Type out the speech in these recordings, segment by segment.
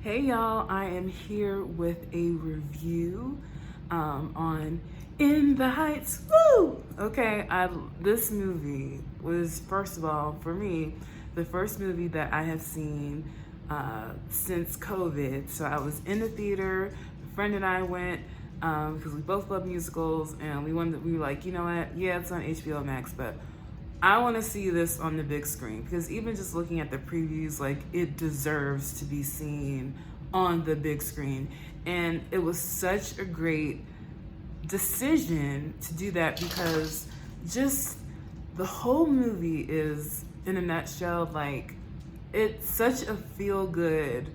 Hey y'all, I am here with a review on In the Heights. Woo! Okay, this movie was, first of all, for me, the first movie that I have seen since COVID. So I was in the theater, a friend and I went because we both love musicals, and we were like, you know what? Yeah, it's on HBO Max, but I want to see this on the big screen because even just looking at the previews, like it deserves to be seen on the big screen. And it was such a great decision to do that because just the whole movie is, in a nutshell, like it's such a feel good,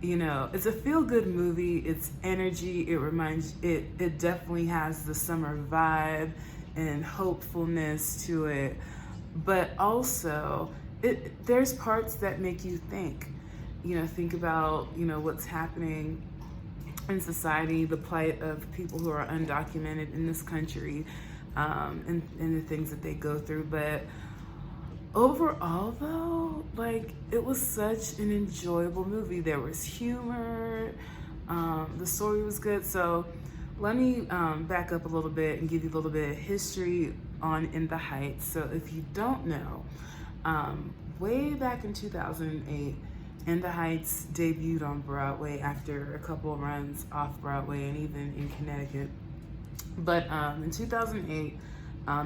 it's a feel good movie. It's energy. It definitely has the summer vibe and hopefulness to it, but also there's parts that make you think, think about, what's happening in society, the plight of people who are undocumented in this country, and the things that they go through. But overall, though, like it was such an enjoyable movie. There was humor, the story was good. So let me back up a little bit and give you a little bit of history on In the Heights. So if you don't know, way back in 2008, In the Heights debuted on Broadway after a couple of runs off Broadway and even in Connecticut. But in 2008,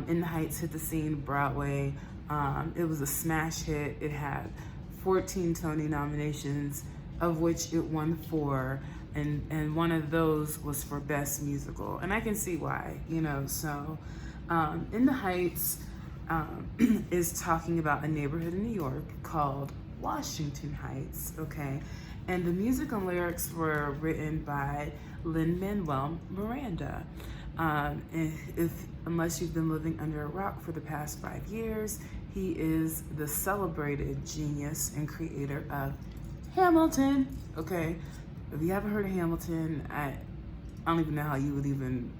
In the Heights hit the scene Broadway. It was a smash hit. It had 14 Tony nominations, of which it won 4. And one of those was for Best Musical. And I can see why, So In the Heights is talking about a neighborhood in New York called Washington Heights, okay? And the music and lyrics were written by Lin-Manuel Miranda. Unless you've been living under a rock for the past 5 years, he is the celebrated genius and creator of Hamilton, okay? If you haven't heard of Hamilton, I don't even know how you would even,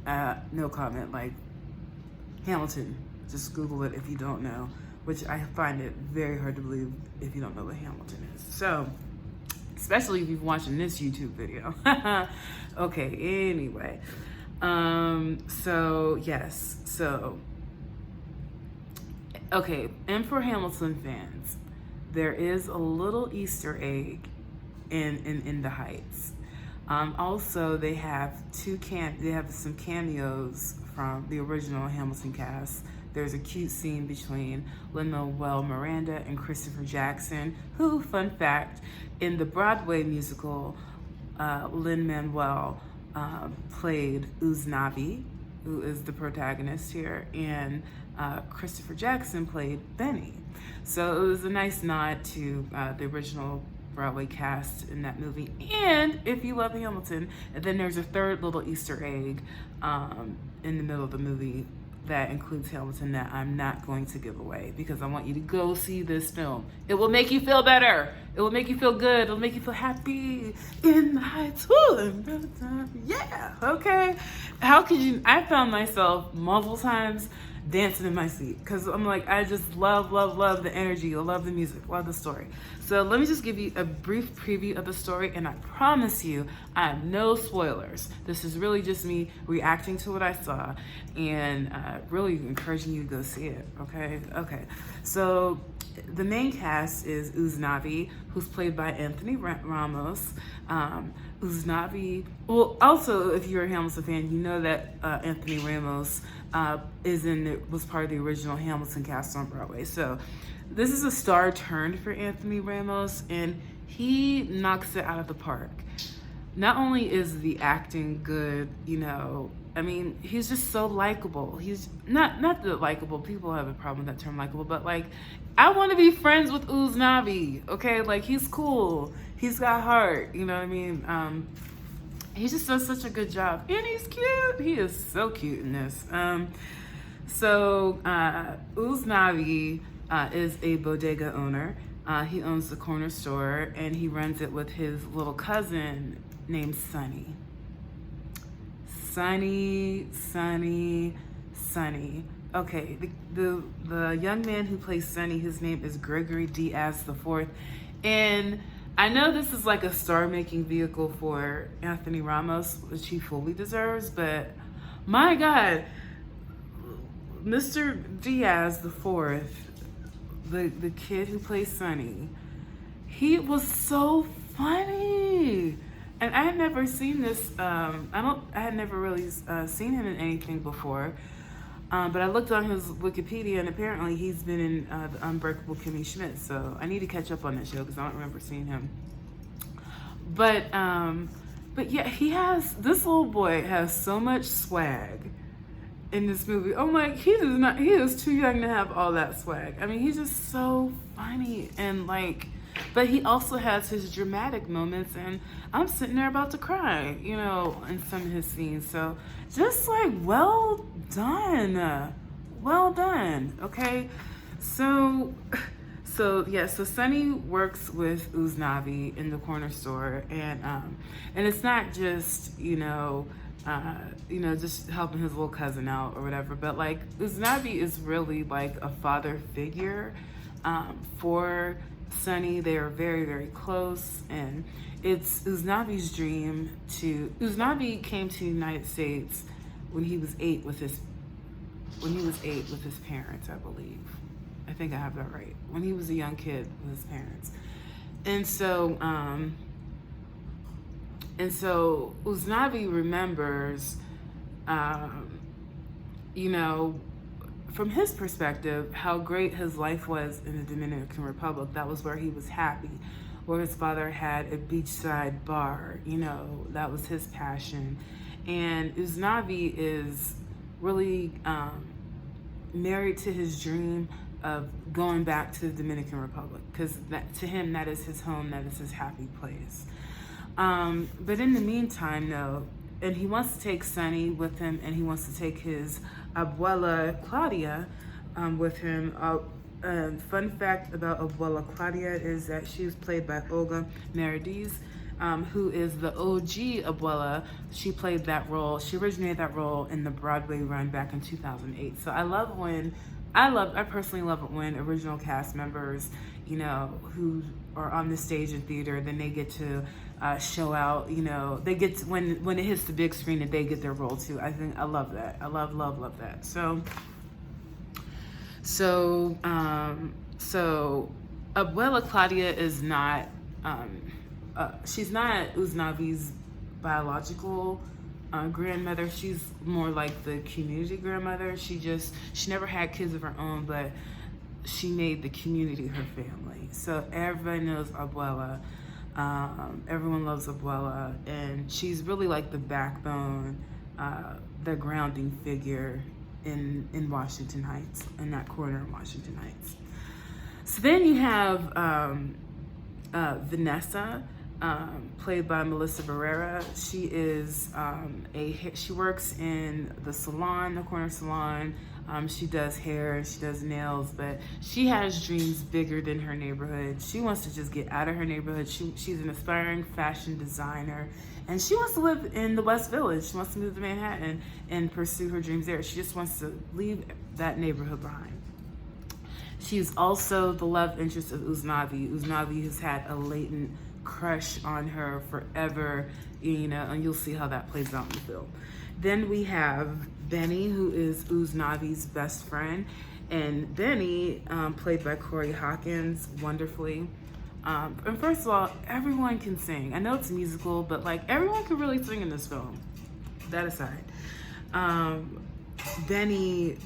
no comment, like Hamilton, just Google it if you don't know, which I find it very hard to believe if you don't know what Hamilton is. So, especially if you've watching this YouTube video. Okay, anyway. Okay, and for Hamilton fans, there is a little Easter egg in the Heights. Also, they have some cameos from the original Hamilton cast. There's a cute scene between Lin-Manuel Miranda and Christopher Jackson, who, fun fact, in the Broadway musical, Lin-Manuel played Uznavi, who is the protagonist here, and Christopher Jackson played Benny. So it was a nice nod to the original Broadway cast in that movie. And if you love Hamilton, and then there's a third little Easter egg in the middle of the movie that includes Hamilton that I'm not going to give away because I want you to go see this film. It will make you feel better. It will make you feel good. It'll make you feel happy. In the Heights. Woo! Yeah, okay. How could you? I found myself multiple times dancing in my seat because I'm like, I just love the energy. I love the music, love the story. So let me just give you a brief preview of the story, and I promise you, I have no spoilers. This is really just me reacting to what I saw and really encouraging you to go see it, okay? Okay, so the main cast is Uznavi, who's played by Anthony Ramos. Uznavi, well, also, if you're a Hamilton fan, you know that Anthony Ramos was part of the original Hamilton cast on Broadway. So this is a star turned for Anthony Ramos, and he knocks it out of the park. Not only is the acting good, I mean, he's just so likable. He's not that likable. People have a problem with that term, likable, but like, I want to be friends with Uznavi, okay? Like, he's cool. He's got heart, you know what I mean? He just does such a good job, and he's cute. He is so cute in this. Uznavi is a bodega owner. He owns the corner store, and he runs it with his little cousin named Sonny. Sonny. Okay, the young man who plays Sonny, his name is Gregory Diaz IV. And I know this is like a star-making vehicle for Anthony Ramos, which he fully deserves, but my God, Mr. Diaz IV, the kid who plays Sonny, he was so funny. And I had never seen this. I had never really seen him in anything before. But I looked on his Wikipedia, and apparently he's been in the Unbreakable Kimmy Schmidt. So I need to catch up on that show because I don't remember seeing him. But yeah, this little boy has so much swag in this movie. Oh my, he is too young to have all that swag. I mean, he's just so funny and like, but he also has his dramatic moments, and I'm sitting there about to cry, in some of his scenes. So just like, well done. Okay. So Sonny works with Uznavi in the corner store, and it's not just just helping his little cousin out or whatever, but like Uznavi is really like a father figure for Sonny. They are very, very close, and it's Uznavi's dream Uznavi came to the United States when he was 8 with his parents, I believe. I think I have that right. When he was a young kid with his parents. And so Uznavi remembers, from his perspective, how great his life was in the Dominican Republic. That was where he was happy, where his father had a beachside bar. That was his passion. And Uznavi is really married to his dream of going back to the Dominican Republic, because to him, that is his home, that is his happy place. But in the meantime, though, and he wants to take Sonny with him, and he wants to take his Abuela, Claudia, with him. Fun fact about Abuela Claudia is that she was played by Olga Merediz, who is the OG Abuela. She played that role. She originated that role in the Broadway run back in 2008. So I personally love it when original cast members, who are on the stage in theater, then they get to show out, they get to, when it hits the big screen, that they get their role too. I love that. I love that. So Abuela Claudia is not, she's not Uznavi's biological grandmother. She's more like the community grandmother. She never had kids of her own, but she made the community her family. So everybody knows Abuela. Everyone loves Abuela, and she's really like the backbone, the grounding figure in Washington Heights, in that corner in Washington Heights. So then you have Vanessa, played by Melissa Barrera. She is she works in the corner salon. She does hair, she does nails, but she has dreams bigger than her neighborhood. She wants to just get out of her neighborhood. She's an aspiring fashion designer, and she wants to live in the West Village. She wants to move to Manhattan and pursue her dreams there. She just wants to leave that neighborhood behind. She's also the love interest of Uznavi. Uznavi has had a latent crush on her forever, and you'll see how that plays out in the film. Then we have Benny, who is Uznavi's best friend, and Benny, played by Corey Hawkins, wonderfully. And first of all, everyone can sing. I know it's a musical, but like everyone can really sing in this film. That aside, Benny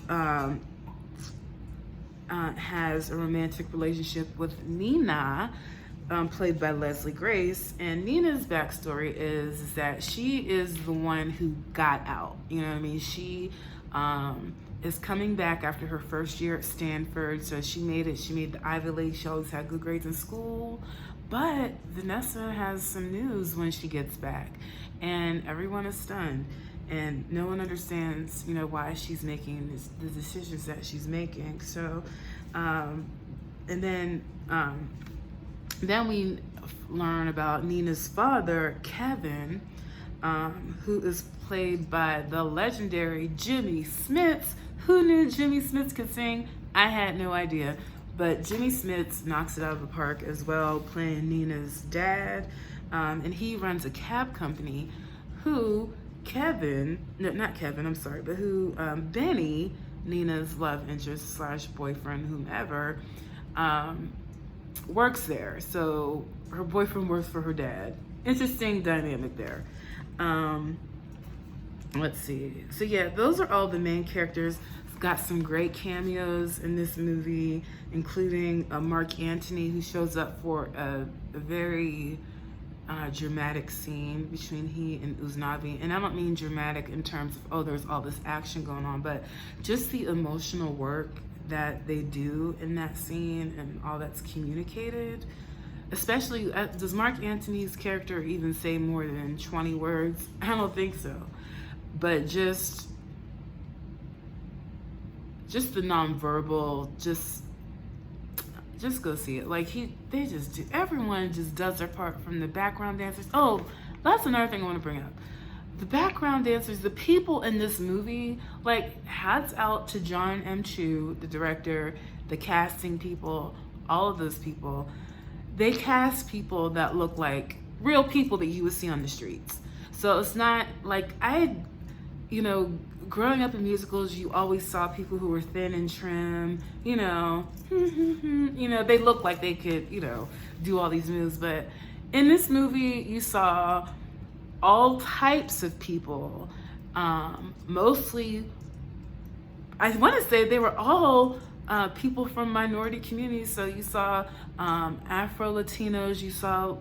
has a romantic relationship with Nina, played by Leslie Grace. And Nina's backstory is that she is the one who got out. You know what I mean? She is coming back after her first year at Stanford. So she made it. She made the Ivy League. She always had good grades in school. But Vanessa has some news when she gets back, and everyone is stunned. And no one understands, why she's making the decisions that she's making. So, and then we learn about Nina's father, Kevin, who is played by the legendary Jimmy Smits. Who knew Jimmy Smits could sing? I had no idea. But Jimmy Smits knocks it out of the park as well, playing Nina's dad. And he runs a cab company who not Kevin, I'm sorry, but who Benny, Nina's love interest slash boyfriend, whomever, works there. So her boyfriend works for her dad. Interesting dynamic there. Let's see. So yeah, those are all the main characters. Got some great cameos in this movie, including Mark Antony, who shows up for a very dramatic scene between he and Uznavi. And I don't mean dramatic in terms of, oh, there's all this action going on, but just the emotional work that they do in that scene and all that's communicated. Especially, does Mark Antony's character even say more than 20 words? I don't think so. But just the nonverbal, just go see it. Like they just do. Everyone just does their part, from the background dancers. Oh, that's another thing I want to bring up. The background dancers, the people in this movie, like, hats out to John M. Chu, the director, the casting people, all of those people. They cast people that look like real people that you would see on the streets. So it's not like growing up in musicals, you always saw people who were thin and trim, they look like they could, do all these moves. But in this movie, you saw all types of people. Mostly, I want to say they were all people from minority communities. So you saw Afro Latinos, you saw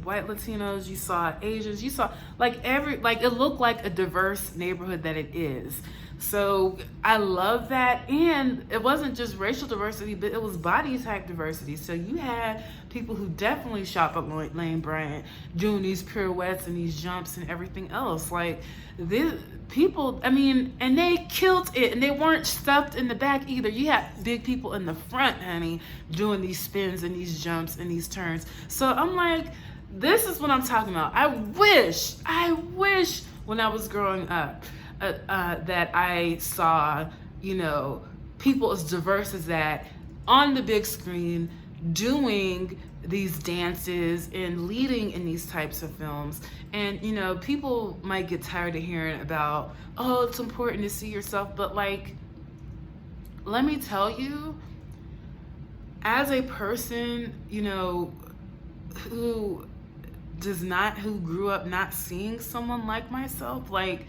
white Latinos, you saw Asians, you saw it looked like a diverse neighborhood that it is. So I love that. And it wasn't just racial diversity, but it was body type diversity. So you had people who definitely shop at Lane Bryant doing these pirouettes and these jumps and everything else. Like, the people, and they killed it, and they weren't stuffed in the back either. You had big people in the front, honey, doing these spins and these jumps and these turns. So I'm like, this is what I'm talking about. I wish when I was growing up that I saw, people as diverse as that on the big screen doing these dances and leading in these types of films. And people might get tired of hearing about, oh, it's important to see yourself, but like, let me tell you, as a person who grew up not seeing someone like myself, like,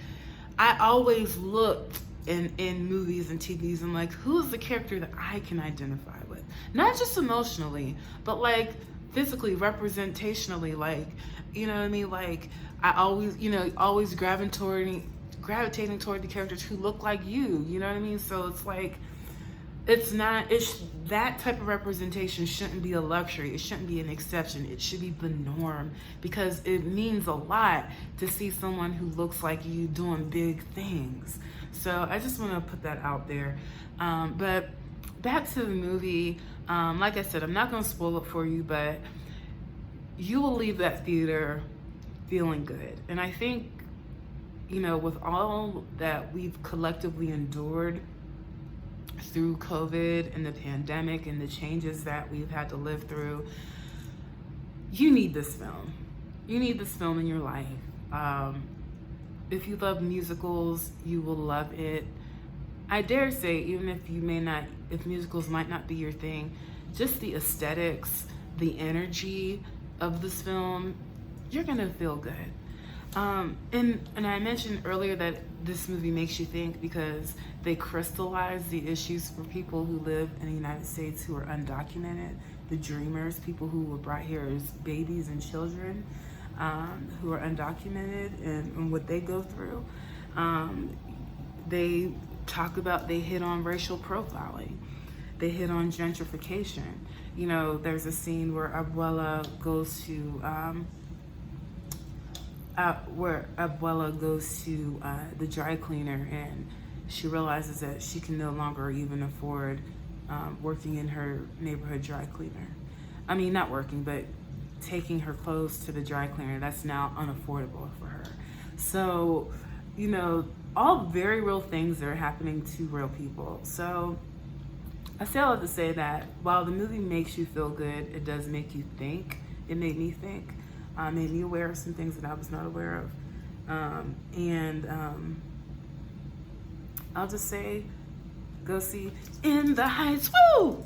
I always looked in movies and TVs and like, who's the character that I can identify with? Not just emotionally, but like physically, representationally, like, Like, I always, always gravitating toward the characters who look like you, So it's like, that type of representation shouldn't be a luxury. It shouldn't be an exception. It should be the norm, because it means a lot to see someone who looks like you doing big things. So I just want to put that out there. But back to the movie, like I said, I'm not going to spoil it for you, but you will leave that theater feeling good. And I think, with all that we've collectively endured through COVID and the pandemic and the changes that we've had to live through, you need this film. You need this film in your life. If you love musicals, you will love it. I dare say, even if musicals might not be your thing, just the aesthetics, the energy of this film, you're gonna feel good. And I mentioned earlier that this movie makes you think, because they crystallize the issues for people who live in the United States who are undocumented, the dreamers, people who were brought here as babies and children, who are undocumented, and what they go through. They hit on racial profiling. They hit on gentrification. There's a scene where Abuela goes to the dry cleaner, and she realizes that she can no longer even afford working in her neighborhood dry cleaner. Not working, but taking her clothes to the dry cleaner. That's now unaffordable for her. So, all very real things that are happening to real people. So I say all that to say that while the movie makes you feel good, it does make you think. It made me think. Made me aware of some things that I was not aware of. I'll just say, go see In the Heights. Woo!